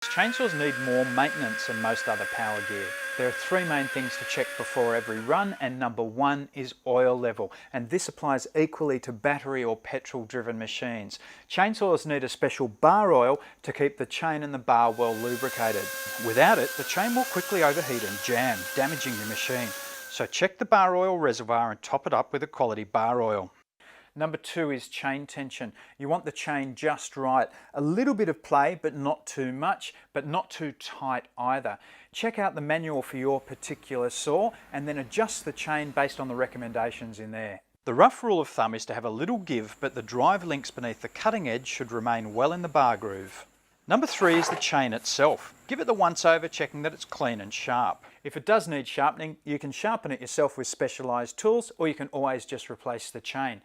Chainsaws need more maintenance than most other power gear. There are three main things to check before every run, and number one is oil level, and this applies equally to battery or petrol driven machines. Chainsaws need a special bar oil to keep the chain and the bar well lubricated. Without it, the chain will quickly overheat and jam, damaging your machine. So check the bar oil reservoir and top it up with a quality bar oil. Number two is chain tension. You want the chain just right. A little bit of play, but not too much, but not too tight either. Check out the manual for your particular saw and then adjust the chain based on the recommendations in there. The rough rule of thumb is to have a little give, but the drive links beneath the cutting edge should remain well in the bar groove. Number three is the chain itself. Give it the once over, checking that it's clean and sharp. If it does need sharpening, you can sharpen it yourself with specialised tools, or you can always just replace the chain.